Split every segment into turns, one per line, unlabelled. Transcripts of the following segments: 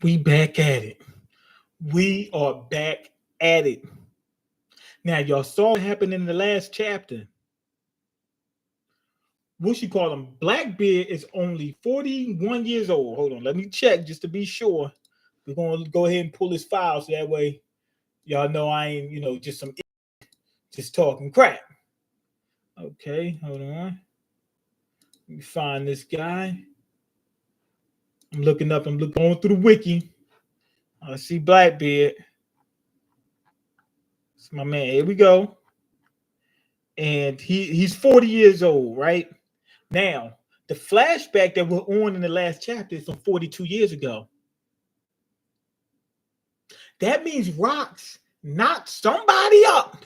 We back at it. We are back at it. Now, y'all saw what happened in the last chapter. What you call him? Blackbeard is only 41 years old. Hold on, let me check just to be sure. We're gonna go ahead and pull his file so that way y'all know I ain't, just just talking crap. Okay, hold on. Let me find this guy. I'm looking up, going through the wiki. I see Blackbeard. It's my man. Here we go. And he's 40 years old, right? Now, the flashback that we're on in the last chapter is from 42 years ago. That means Rocks knocked somebody up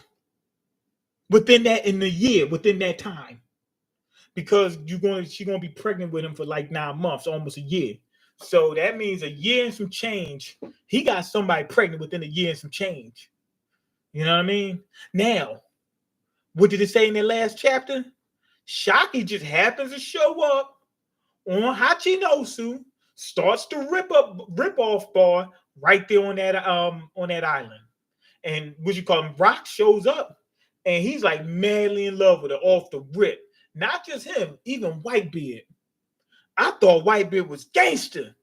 within that time. Because she's gonna be pregnant with him for like 9 months, almost a year. So that means a year and some change. He got somebody pregnant within a year and some change. You know what I mean? Now, what did it say in the last chapter? Shocky just happens to show up on Hachinosu, starts to rip off bar right there on that island. And what you call him, Rock shows up and he's like madly in love with her off the rip. Not just him, even Whitebeard. I thought Whitebeard was gangster.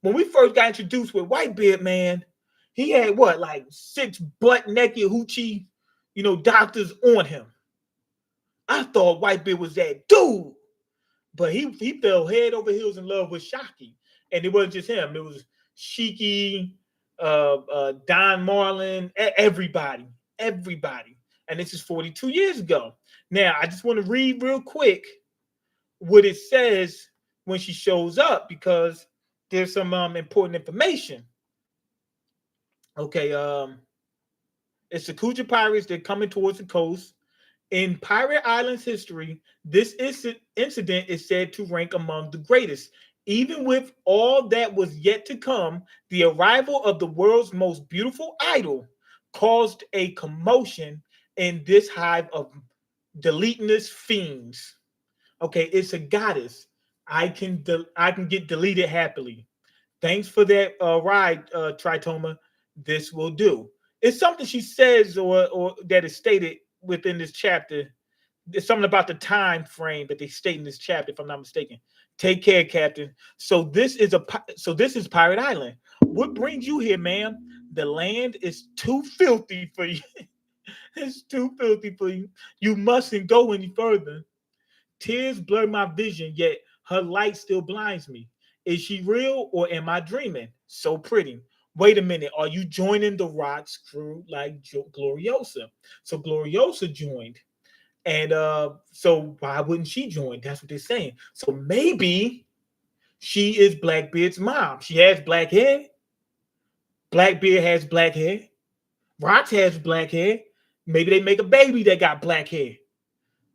When we first got introduced with Whitebeard, man, he had what, like 6 butt naked hoochie, doctors on him. I thought Whitebeard was that dude. But he fell head over heels in love with Shocky. And it wasn't just him. It was Shiki, Don Marlin, everybody. And this is 42 years ago. Now, I just want to read real quick what it says when she shows up because there's some important information. Okay, it's the Kuja pirates. They're coming towards the coast. In Pirate Island's history, this incident is said to rank among the greatest. Even with all that was yet to come, the arrival of the world's most beautiful idol caused a commotion in this hive of deleteness fiends. Okay, it's a goddess. I can get deleted happily. Thanks for that ride, Tritoma. This will do. It's something she says or that is stated within this chapter. There's something about the time frame that they state in this chapter, if I'm not mistaken. Take care, Captain. So this is Pirate Island. What brings you here, ma'am? The land is too filthy for you. It's too filthy for you. You mustn't go any further. Tears blur my vision, yet her light still blinds me. Is she real or am I dreaming? So pretty. Wait a minute. Are you joining the Rocks crew like Gloriosa? So Gloriosa joined. And so why wouldn't she join? That's what they're saying. So maybe she is Blackbeard's mom. She has black hair. Blackbeard has black hair. Rocks has black hair. Maybe they make a baby that got black hair.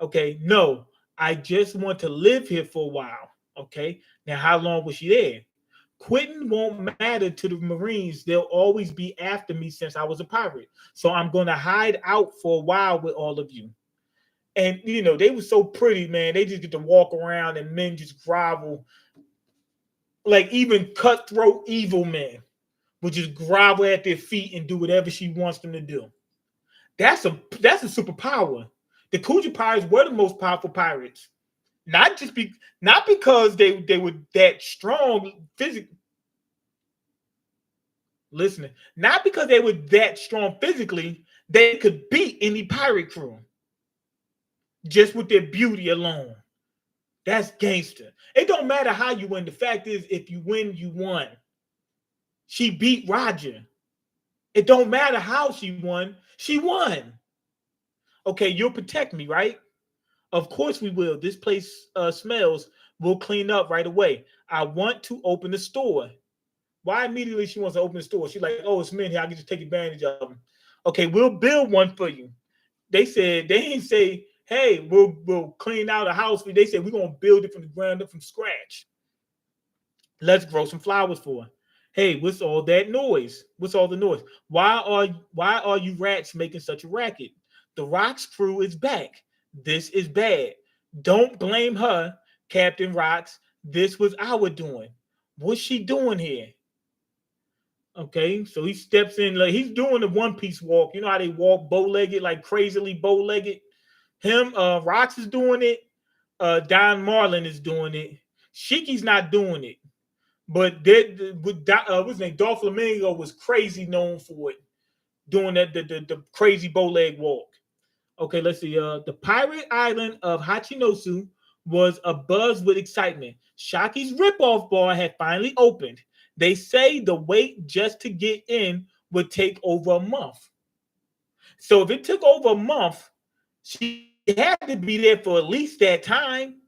Okay, no. I just want to live here for a while. Okay, now how long was she there? Quitting won't matter to the Marines. They'll always be after me since I was a pirate. So I'm going to hide out for a while with all of you. And, they were so pretty, man. They just get to walk around and men just grovel. Like even cutthroat evil men would just grovel at their feet and do whatever she wants them to do. That's a superpower. The Kuja pirates were the most powerful pirates. Not because they were that strong physically. Listening, not because they were that strong physically, they could beat any pirate crew just with their beauty alone. That's gangster. It don't matter how you win. The fact is, if you win, you won. She beat Roger. It don't matter how she won. She won. Okay, you'll protect me, right? Of course we will. This place smells. We'll clean up right away. I want to open the store. Why immediately she wants to open the store? She's like, oh, it's men here. I can just take advantage of them. Okay, we'll build one for you. They didn't say, hey, we'll clean out a house for you. They said we're gonna build it from the ground up from scratch. Let's grow some flowers for her. Hey, what's all that noise? What's all the noise? Why are you rats making such a racket? The Rocks crew is back. This is bad. Don't blame her, Captain Rocks. This was our doing. What's she doing here? Okay, so he steps in like he's doing the One Piece walk. You know how they walk bow-legged, like crazily bow-legged. Him, Rox is doing it. Don Marlin is doing it. Shiki's not doing it, but what's his name? Dolph Flamingo was crazy known for it, doing the crazy bow-leg walk. Okay, let's see. The pirate island of Hachinosu was abuzz with excitement. Shaki's ripoff bar had finally opened. They say the wait just to get in would take over a month. So if it took over a month, she had to be there for at least that time.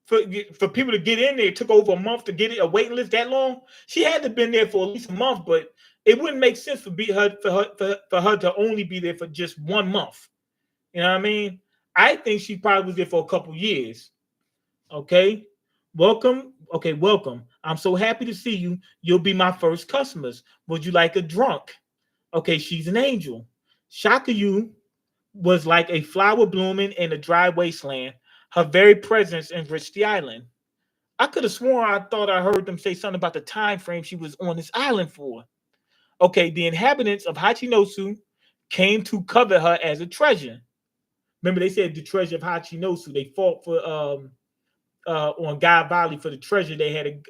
For people to get in there, it took over a month to get it, a waiting list that long. She had to have been there for at least a month, but it wouldn't make sense for her to only be there for just 1 month. You know what I mean? I think she probably was there for a couple years. Okay. Welcome. Okay, welcome. I'm so happy to see you. You'll be my first customers. Would you like a drunk? Okay, she's an angel. Shakayu was like a flower blooming in a dry wasteland. Her very presence enriched the island. I could have sworn I thought I heard them say something about the time frame she was on this island for. Okay, the inhabitants of Hachinosu came to covet her as a treasure. Remember, they said the treasure of Hachinosu. They fought for on God Valley for the treasure they had at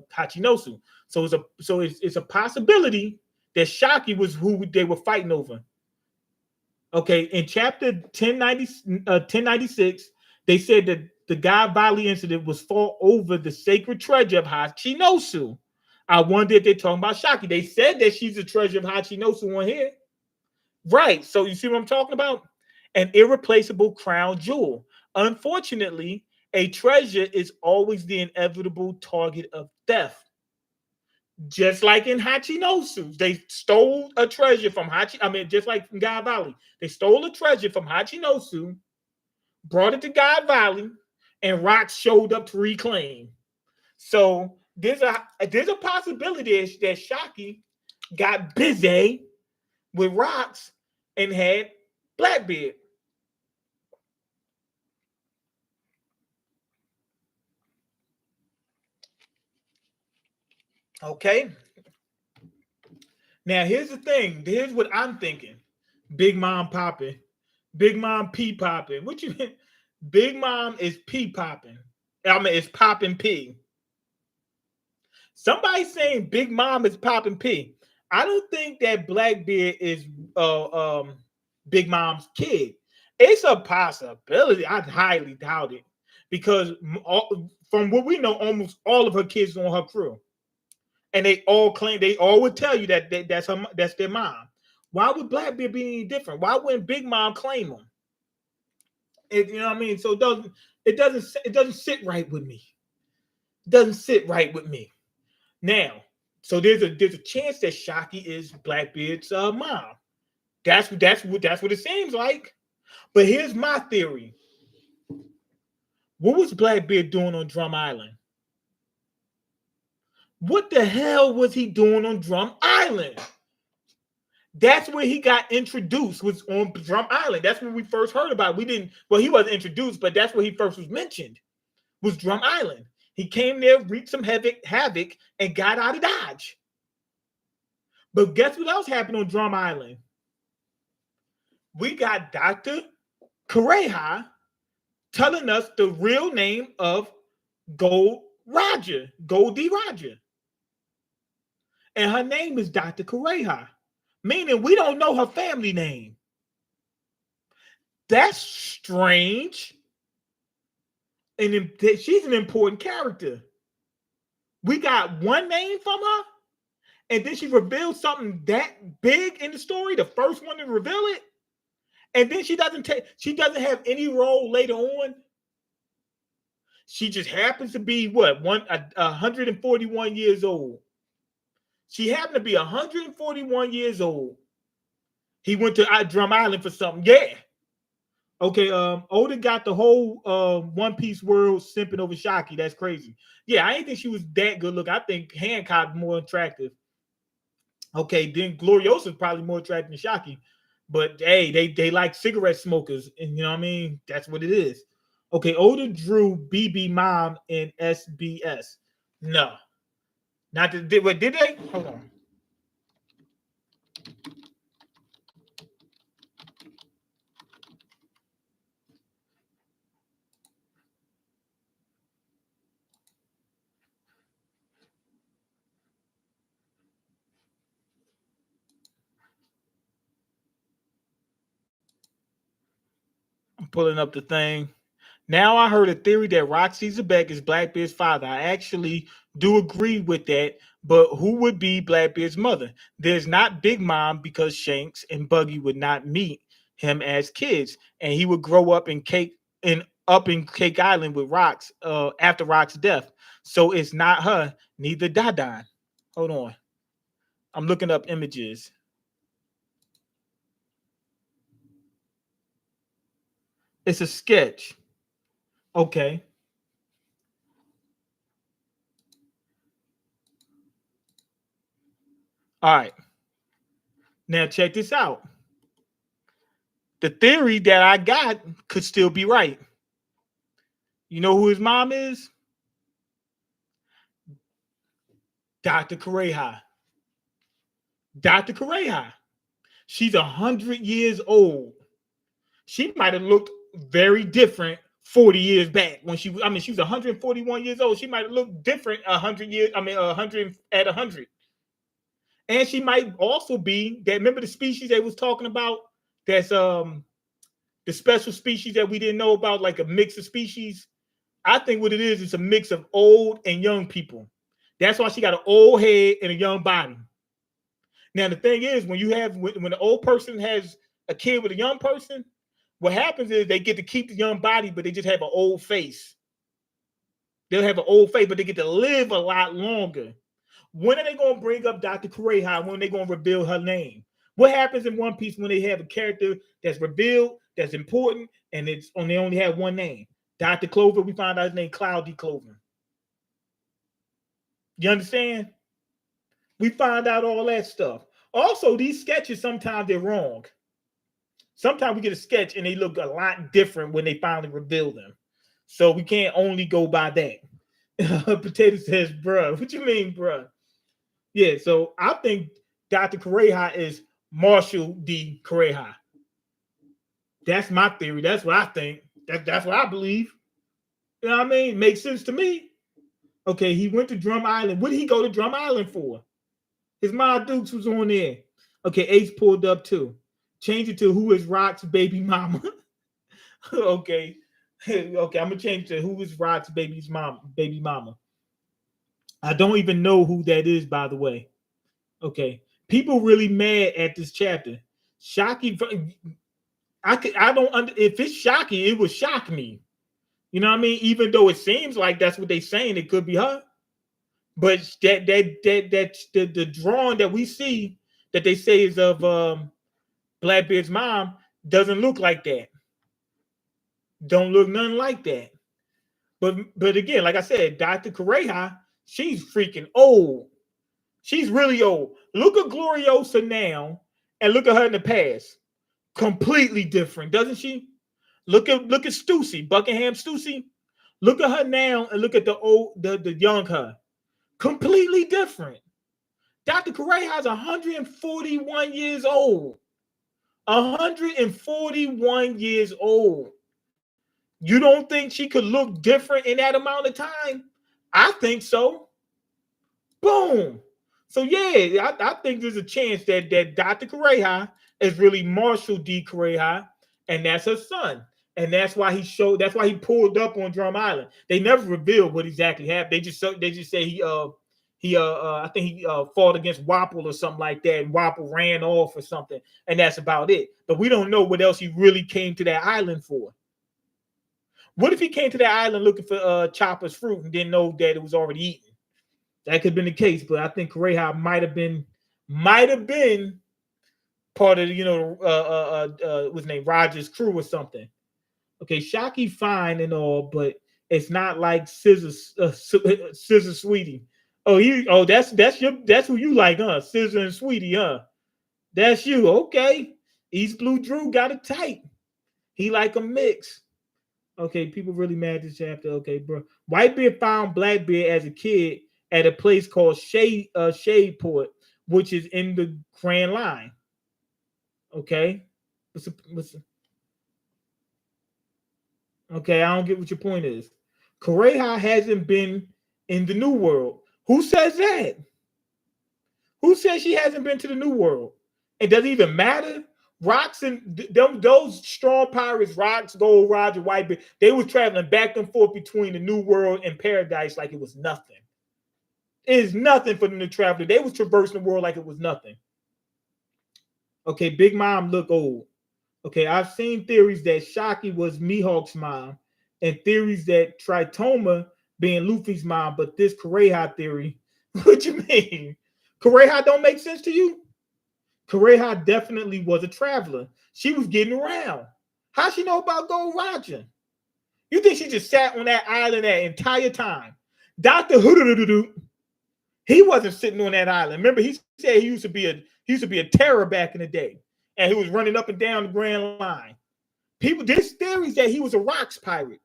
Hachinosu. So it's a possibility that Shaki was who they were fighting over. Okay, in chapter 1096, they said that the God Valley incident was fought over the sacred treasure of Hachinosu. I wonder if they're talking about Shaki. They said that she's the treasure of Hachinosu on here. Right. So you see what I'm talking about? An irreplaceable crown jewel. Unfortunately, a treasure is always the inevitable target of theft. Just like in Hachinosu, they stole a treasure from just like in God Valley. They stole a treasure from Hachinosu, brought it to God Valley, and Rox showed up to reclaim. So there's a possibility that Shaki got busy with Rox and had Blackbeard. Okay. Now here's the thing. Here's what I'm thinking. Big Mom popping. Big Mom P popping. What you mean? Big Mom is P popping. I mean, it's popping P. Somebody saying Big Mom is popping P. I don't think that Blackbeard is Big Mom's kid. It's a possibility. I highly doubt it because from what we know, almost all of her kids are on her crew, and they all claim they all would tell you that that's their mom. Why would Blackbeard be any different? Why wouldn't Big Mom claim them? You know what I mean? So it doesn't sit right with me. It doesn't sit right with me. Now, so there's a chance that Shaki is Blackbeard's mom. That's what it seems like. But here's my theory. What was Blackbeard doing on Drum Island? What the hell was he doing on Drum Island? That's where he got introduced, was on Drum Island. That's when we first heard about it. He wasn't introduced, but that's where he first was mentioned, was Drum Island. He came there, wreaked some havoc, and got out of Dodge. But guess what else happened on Drum Island? We got Dr. Kureha telling us the real name of Goldie Roger. And her name is Dr. Kureha, meaning we don't know her family name. That's strange. And she's an important character. We got one name from her, and then she revealed something that big in the story, the first one to reveal it. And then she doesn't have any role later on. She just happens to be 141 years old. She happened to be 141 years old. He went to Drum Island for something. Yeah. Okay, Oda got the whole One Piece world simping over Shaki. That's crazy. Yeah, I didn't think she was that good looking. I think Hancock more attractive. Okay, then Gloriosa's probably more attractive than Shaki. But hey, they like cigarette smokers, and you know what I mean? That's what it is. Okay, Oda drew BB Mom in SBS. No. Not did what did they? Hold on. I'm pulling up the thing. Now I heard a theory that Roxy Zebek is Blackbeard's father. I actually do agree with that, but who would be Blackbeard's mother? There's not Big Mom because Shanks and Buggy would not meet him as kids, and he would grow up in Cake Island with Rox after Rox's death. So it's not her, neither Dadan. Hold on. I'm looking up images. It's a sketch. Okay. All right. Now check this out. The theory that I got could still be right. You know who his mom is? Dr. Kareha. Dr. Kareha. She's 100 years old. She might have looked very different 40 years back when she was 141 years old. She might have looked different 100 years, 100 at 100. And she might also be that, remember the species they was talking about? That's the special species that we didn't know about, like a mix of species. I think what it is a mix of old and young people. That's why she got an old head and a young body. Now the thing is, when the old person has a kid with a young person, what happens is they get to keep the young body, but they just have an old face. They'll have an old face, but they get to live a lot longer. When are they going to bring up Dr. Kureha? When are they going to reveal her name? What happens in One Piece when they have a character that's revealed, that's important, and they only have one name? Dr. Clover, we find out his name Cloudy Clover. You understand? We find out all that stuff. Also, these sketches, sometimes they're wrong. Sometimes we get a sketch and they look a lot different when they finally reveal them. So we can't only go by that. Potato says, bruh. What you mean, bruh? Yeah, so I think Dr. Kareha is Marshall D. Kareha. That's my theory. That's what I think. That's what I believe. You know what I mean? Makes sense to me. Okay, he went to Drum Island. What did he go to Drum Island for? His Ma Dukes was on there. Okay, Ace pulled up too. Change it to who is Rock's baby mama. Okay. Okay, I'm gonna change to who is Rock's baby mama. I don't even know who that is, by the way. Okay. People really mad at this chapter. Shocky. I don't if it's shocking, it would shock me. You know what I mean? Even though it seems like that's what they're saying, it could be her. But the drawing that we see that they say is of Blackbeard's mom doesn't look like that. Don't look nothing like that. But again, like I said, Dr. Kareha, she's freaking old. She's really old. Look at Gloriosa now and look at her in the past. Completely different, doesn't she? Look at Stussy, Buckingham Stussy. Look at her now and look at the young her. Completely different. Dr. Kareha is 141 years old. 141 years old. You don't think she could look different in that amount of time? I think so. Boom. So yeah, I think there's a chance that Dr. Kareha is really Marshall D. Kareha, and that's her son. And that's why he pulled up on Drum Island. They never revealed what exactly happened. They just say I think he fought against Wapple or something like that, and Wapple ran off or something, and that's about it. But we don't know what else he really came to that island for. What if he came to that island looking for Chopper's fruit and didn't know that it was already eaten? That could have been the case, but I think Kareha might have been part of what's his name, Roger's crew or something. Okay, Shocky fine and all, but it's not like Scissor Sweetie. That's who you like, huh? Scissor and Sweetie, huh? That's you, okay. East Blue Drew got it tight. He like a mix. Okay, people really mad this chapter. Okay, bro. Whitebeard found Blackbeard as a kid at a place called Shadeport, which is in the Grand Line. Okay, okay, I don't get what your point is. Kureha hasn't been in the New World. Who says that? Who says she hasn't been to the New World? It doesn't even matter. Rocks and those strong pirates, Rocks, Gold, Roger, Whitebeard, they were traveling back and forth between the New World and Paradise like it was nothing. It is nothing for them to travel. They was traversing the world like it was nothing. Okay, Big Mom look old. Okay, I've seen theories that Shaki was Mihawk's mom and theories that Tritoma being Luffy's mom, but this Kureha theory, what you mean? Kureha don't make sense to you? Kureha definitely was a traveler. She was getting around. How she know about Gold Roger? You think she just sat on that island that entire time? Dr. Hoodoo, he wasn't sitting on that island. Remember, he said he used to be a terror back in the day. And he was running up and down the Grand Line. There's theories that he was a rocks pirate.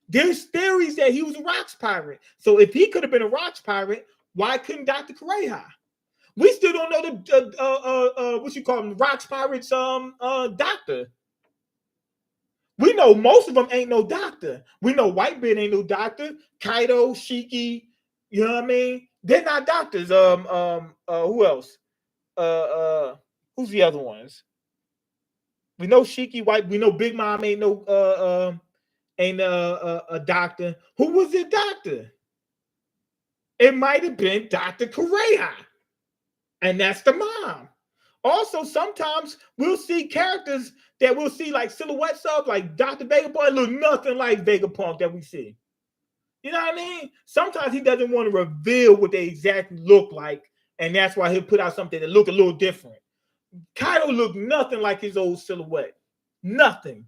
There's theories that he was a rocks pirate. So if he could have been a rocks pirate, why couldn't Dr. Kureha? We still don't know the what you call him, rocks pirates doctor. We know most of them ain't no doctor. We know Whitebeard ain't no doctor. Kaido, Shiki, you know what I mean? They're not doctors. Who else? Who's the other ones? We know Shiki White. We know Big Mom ain't no a doctor. Who was the doctor? It might have been Dr. Kureha, and that's the mom. Also, sometimes we'll see characters that we'll see like silhouettes of, like Dr. Vegapunk, look nothing like Vegapunk that we see. You know what I mean? Sometimes he doesn't want to reveal what they exactly look like, and that's why he'll put out something that look a little different. Kaido looked nothing like his old silhouette. Nothing.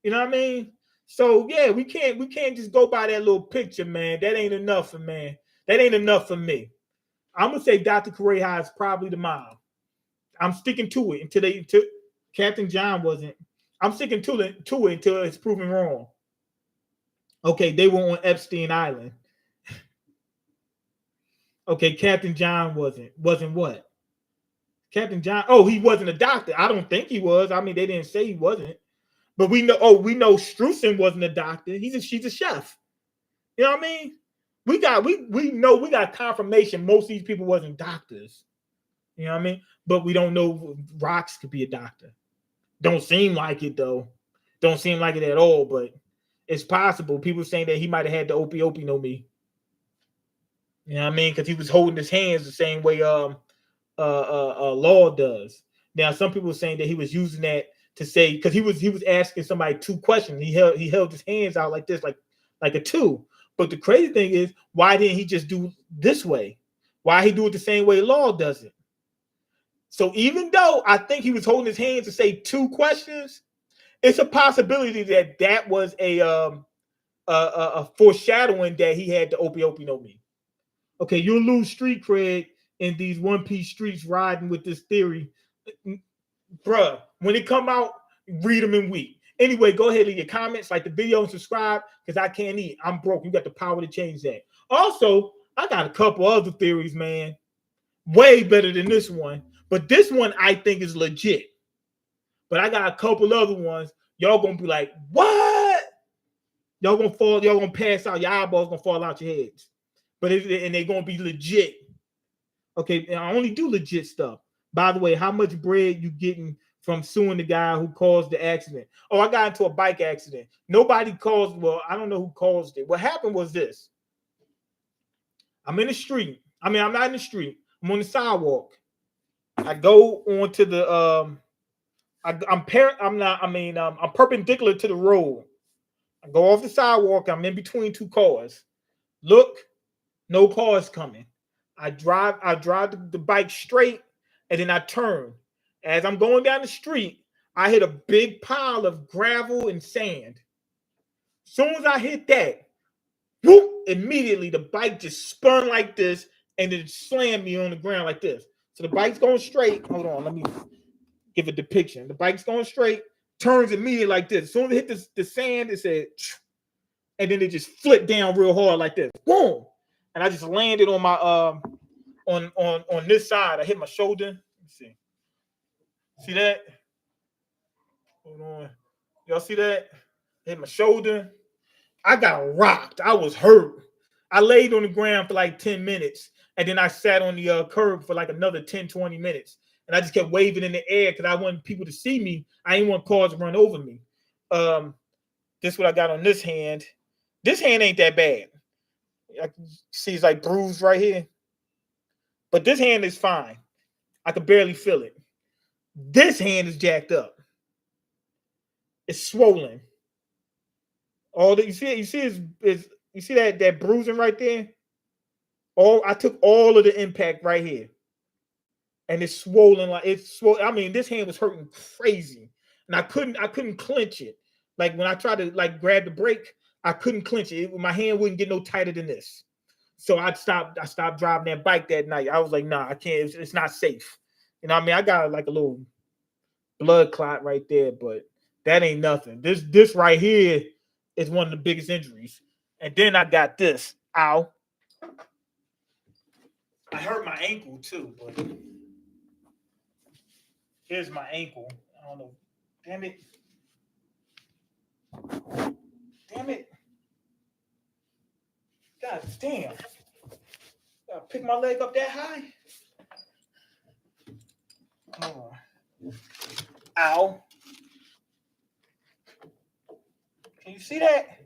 You know what I mean? So yeah, we can't just go by that little picture, man. That ain't enough for man. That ain't enough for me. I'm gonna say Dr. Kureha is probably the mom. I'm sticking to it until Captain John wasn't. I'm sticking to it until it's proven wrong. Okay, they were on Epstein Island. Okay, Captain John wasn't what? Captain John. Oh, he wasn't a doctor. I don't think he was. I mean, they didn't say he wasn't. But we know. Oh, we know Struzan wasn't a doctor. She's a chef. You know what I mean? We know we got confirmation. Most of these people wasn't doctors. You know what I mean? But we don't know Rocks could be a doctor. Don't seem like it though. Don't seem like it at all. But it's possible. People saying that he might have had the Opie no me. You know what I mean? Because he was holding his hands the same way Law does. Now, some people are saying that he was using that to say, because he was asking somebody two questions. He held his hands out like this, like a two. But the crazy thing is, why didn't he just do this way? Why he do it the same way Law does it? So even though I think he was holding his hands to say two questions, it's a possibility that was a foreshadowing that he had the Opie no me. Okay, you'll lose street cred in these One Piece streets riding with this theory. Bruh, when it come out, read them in week. Anyway, go ahead, leave your comments, like the video, and subscribe, because I can't eat. I'm broke. You got the power to change that. Also, I got a couple other theories, man. Way better than this one. But this one I think is legit. But I got a couple other ones. Y'all gonna be like, what? Y'all gonna pass out. Your eyeballs gonna fall out your heads. But they're gonna be legit. Okay, and I only do legit stuff. By the way, how much bread you getting from suing the guy who caused the accident? Oh, I got into a bike accident. Nobody caused, well, I don't know who caused it. What happened was this. I'm in the street. I mean, I'm not in the street. I'm on the sidewalk. I go onto the I'm perpendicular to the road. I go off the sidewalk. I'm in between two cars. Look, no cars coming. I drive the bike straight, and then I turn. As I'm going down the street, I hit a big pile of gravel and sand. As soon as I hit that, whoop, immediately the bike just spun like this, and it slammed me on the ground like this. So the bike's going straight. Hold on, let me give a depiction. The bike's going straight, turns immediately like this. As soon as it hit the sand, it said, and then it just flipped down real hard like this. Boom. and I just landed on my on this side. I hit my shoulder. Let's see that? Hold on, y'all see that? Hit my shoulder. I got rocked. I was hurt. I laid on the ground for like 10 minutes, and then I sat on the curb for like another 10, 20 minutes. And I just kept waving in the air because I wanted people to see me. I didn't want cars to run over me. This is what I got on this hand. This hand ain't that bad. I can see it's like bruised right here. But this hand is fine. I could barely feel it. This hand is jacked up. It's swollen. All that you see is you see that bruising right there? I took all of the impact right here. And it's swollen like it's swollen. I mean, this hand was hurting crazy. And I couldn't clench it. Like when I tried to like grab the brake, I couldn't clench it. My hand wouldn't get no tighter than this. So I stopped driving that bike that night. I was like, nah, I can't, it's not safe. You know what I mean? I got like a little blood clot right there, but that ain't nothing. This right here is one of the biggest injuries. And then I got this. Ow. I hurt my ankle too, but here's my ankle. I don't know. Damn it. Damn it. God damn. Gotta pick my leg up that high. Oh. Ow. Can you see that?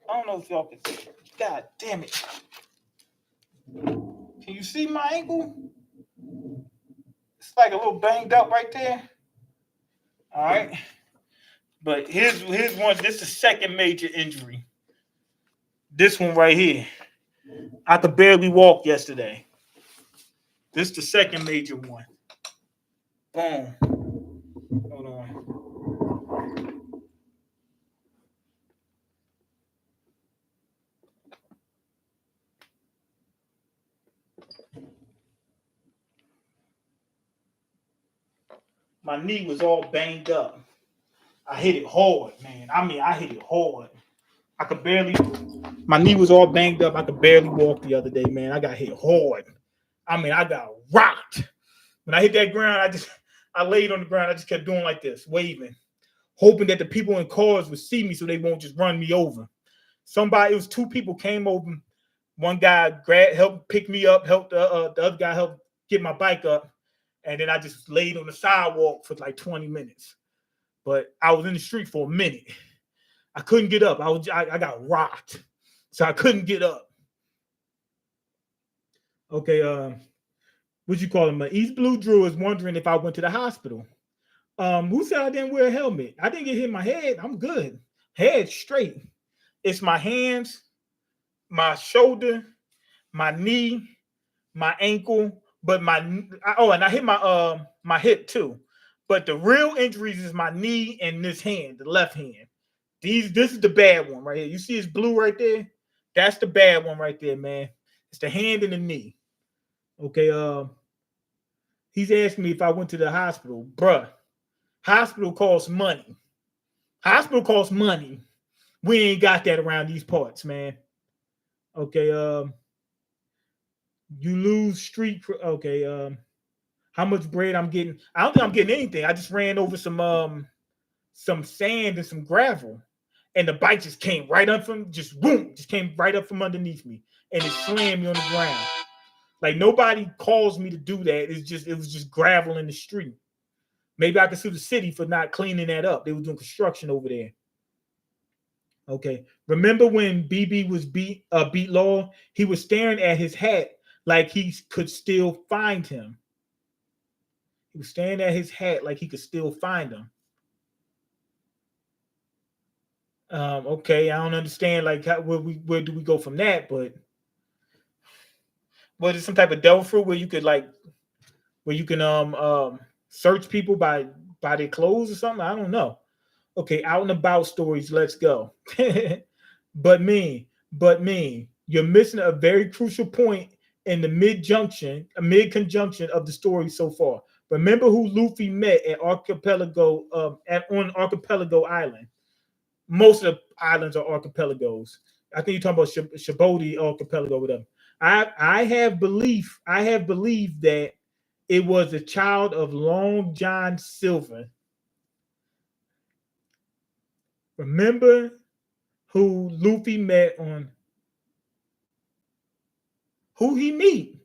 I don't know if y'all can see. God damn it. Can you see my ankle? It's like a little banged up right there. All right. But here's one. This is the second major injury. This one right here. I could barely walk yesterday. This is the second major one. Boom. Hold on. My knee was all banged up. I hit it hard, man. I mean, I hit it hard. I could barely, my knee was all banged up. I could barely walk the other day, man. I got hit hard. I mean, I got rocked. When I hit that ground, I laid on the ground. I just kept doing like this, waving, hoping that the people in cars would see me so they won't just run me over. It was two people came over. One guy helped pick me up, helped the other guy help get my bike up. And then I just laid on the sidewalk for like 20 minutes. But I was in the street for a minute. I couldn't get up. I got rocked. So I couldn't get up. Okay, what you call him? East Blue Drew is wondering if I went to the hospital. Who said I didn't wear a helmet? I didn't get hit in my head. I'm good. Head straight. It's my hands, my shoulder, my knee, my ankle, but and I hit my hip too. But the real injuries is my knee and this hand, the left hand. This is the bad one right here. You see it's blue right there? That's the bad one right there, man. It's the hand and the knee. Okay, he's asking me if I went to the hospital. Bruh, hospital costs money. Hospital costs money. We ain't got that around these parts, man. Okay, you lose street. Okay, how much bread I'm getting? I don't think I'm getting anything. I just ran over some sand and some gravel, and the bike just came right up from just came right up from underneath me, and it slammed me on the ground. Like nobody calls me to do that. It was just gravel in the street. Maybe I could sue the city for not cleaning that up. They were doing construction over there. Okay. Remember when BB was beat Law? He was staring at his hat like he could still find him. He was staring at his hat like he could still find him. Okay, I don't understand like where do we go from that, but was it some type of devil fruit where you can search people by their clothes or something? I don't know. Okay, out and about stories. Let's go. but me, you're missing a very crucial point in the mid-conjunction of the story so far. Remember who Luffy met at Archipelago on Archipelago Island. Most of the islands are archipelagos. I think you're talking about Shibodi Archipelago with them. I have belief. I have believed that it was a child of Long John Silver. Remember who Luffy met on who he meet?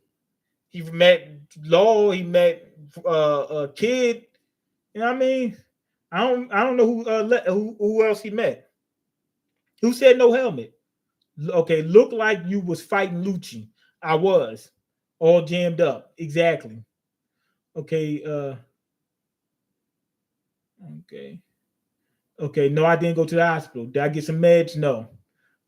He met Law. He met a kid. You know what I mean? I don't know who else he met. Who said no helmet? Okay, looked like you was fighting Lucci. I was all jammed up. Exactly. Okay. Okay. Okay. No, I didn't go to the hospital. Did I get some meds? No.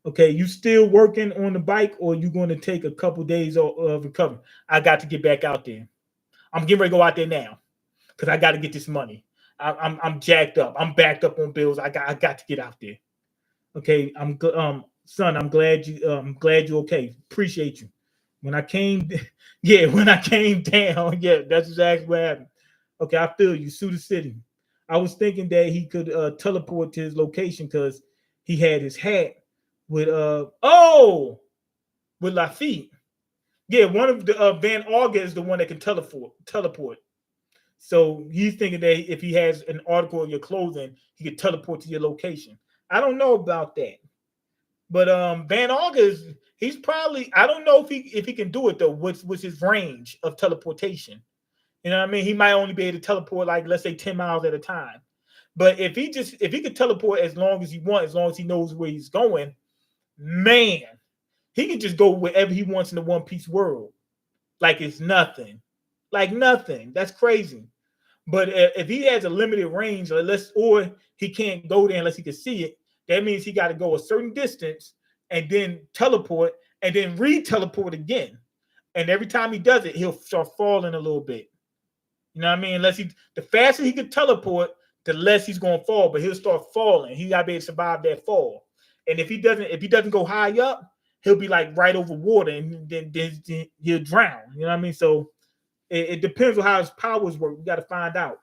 Okay, you still working on the bike, or you going to take a couple days of recovery? I got to get back out there. I'm getting ready to go out there now because I got to get this money. I'm jacked up. I'm backed up on bills. I got to get out there. Okay, son, I'm glad you're okay. Appreciate you. When I came, yeah, when I came down, yeah, that's exactly what happened. Okay, I feel you. Sue the city. I was thinking that he could teleport to his location because he had his hat with with Lafitte. Yeah, one of the Van Auga is the one that can teleport. So he's thinking that if he has an article of your clothing, he could teleport to your location. I don't know about that. But Van Auga is he's probably I don't know if he can do it though. What's his range of teleportation? You know what I mean? He might only be able to teleport like let's say 10 miles at a time. But if he could teleport as long as he wants, as long as he knows where he's going, man, he can just go wherever he wants in the One Piece world. Like it's nothing. Like nothing. That's crazy. But if he has a limited range, or he can't go there unless he can see it, that means he got to go a certain distance and then teleport and then re-teleport again. And every time he does it, he'll start falling a little bit. You know what I mean? The faster he can teleport, the less he's gonna fall. But he'll start falling. He gotta be able to survive that fall. And if he doesn't go high up, he'll be like right over water, and then he'll drown. You know what I mean? So it depends on how his powers work. We got to find out.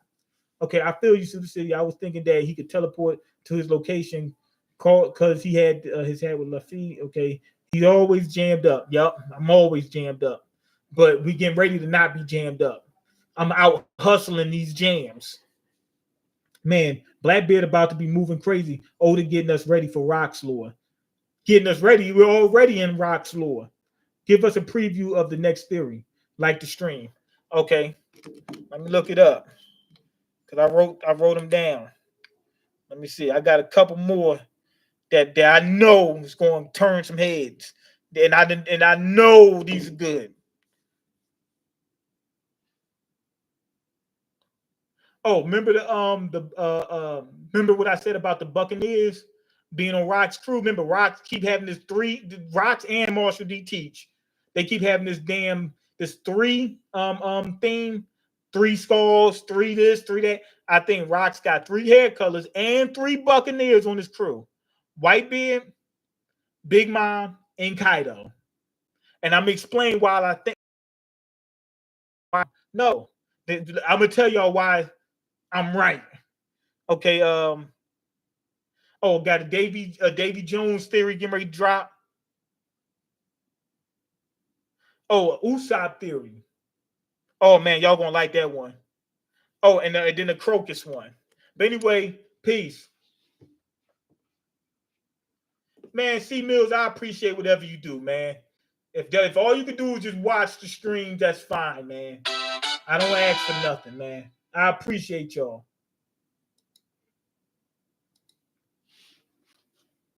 Okay, I feel you, Super City. I was thinking that he could teleport to his location because he had his hat with Lafitte. Okay, he's always jammed up. Yep, I'm always jammed up. But we getting ready to not be jammed up. I'm out hustling these jams. Man, Blackbeard about to be moving crazy. Oda getting us ready for Rock's Lore. Getting us ready. We're already in Rock's Lore. Give us a preview of the next theory, like the stream. Okay, let me look it up because I wrote them down. Let me see. I got a couple more that I know is going to turn some heads, and I know these are good. Oh, remember remember what I said about the Buccaneers being on Rock's crew? Remember, Rock keep having Rocks and Marshall D Teach. They keep having this three theme, three skulls, three this, three that. I think Rock's got three hair colors and three Buccaneers on his crew: Whitebeard, Big Mom, and Kaido. And I'm gonna explain why I think. No, I'm gonna tell y'all why I'm right. Okay. Oh, got a Davy Jones theory getting ready to drop. Oh, Usopp theory. Oh man, y'all gonna like that one. Oh, and then the Crocus one. But anyway, peace. Man, C Mills, I appreciate whatever you do, man. If all you can do is just watch the stream, that's fine, man. I don't ask for nothing, man. I appreciate y'all.